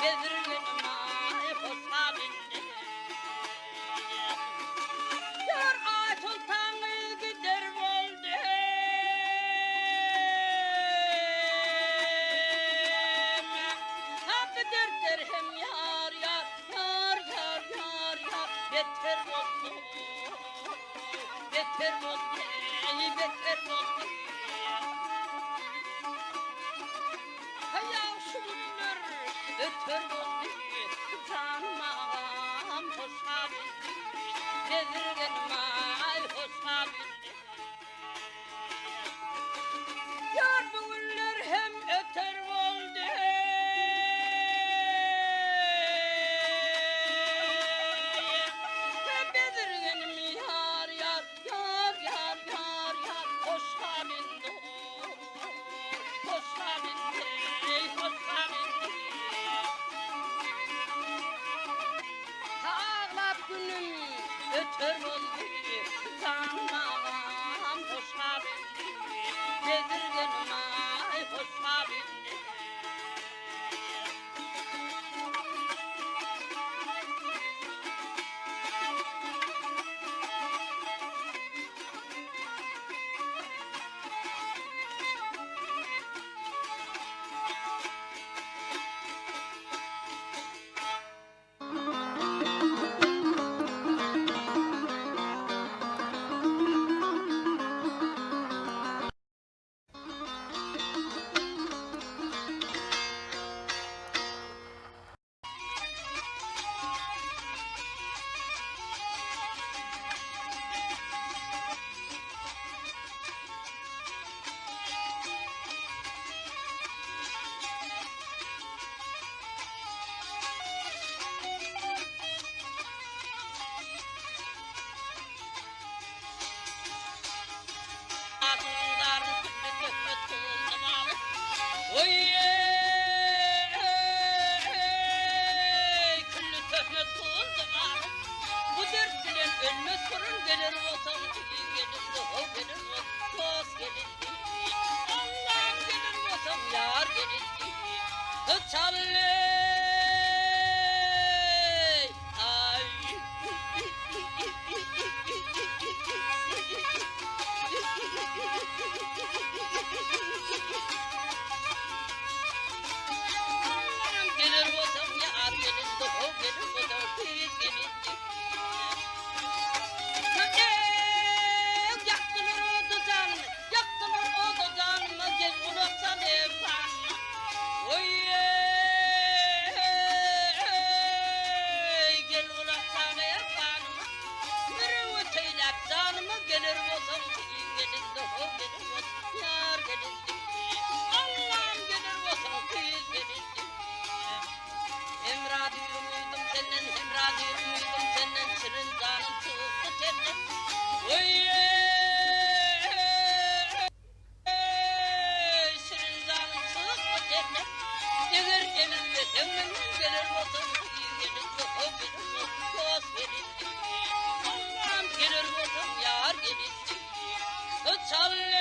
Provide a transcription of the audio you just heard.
Bezirgenim ay hoşa bindi. Yar ay sultanı gider oldu. Hep dertler hem yar yar yar yar yar yar beter oldu. Beter oldu, beter oldu. Hayal şunlar öter oldu. Canım ağam hoşa bindi. Bezirgenim ay hoşa bindi. Yar bugünler hem öter oldu. Hem bezirgenim yar yar yar yar yar yar hoşa bindi. Hoşa bindi, hoşa bindi. Ağlap günüm öter oldu. Canım ağam hoşa bindi. Bezirgenim ay hoşa bindi. Adımların türlü töhmet oldu bana. Oy küllü töhmet oldu bana. Bu dert bilen ölmez sorun gelir olsam gelir de o gelir o dost gelir Allah'ım gelir olsam yar gelir çalı ay Allah'ım gelir olsam yar gelir de o gelir o da biz gelir yaktılar o da canımı yaktılar o da canımı gel kulaksan efendim oy gel kulaksan efendim bir öteylep canımı gelir olsam gelir de o gelir o yar gelir Allah'ım gelir olsam biz gelir hem radyoyu muydum senden hem radyoyu muydum senden şirin canım çıktı senden oy şirin canım çıktı senden gelir gelir senden gelir olsam gelir o gelir o dost gelir Allah'ım gelir olsam yar gelir çalı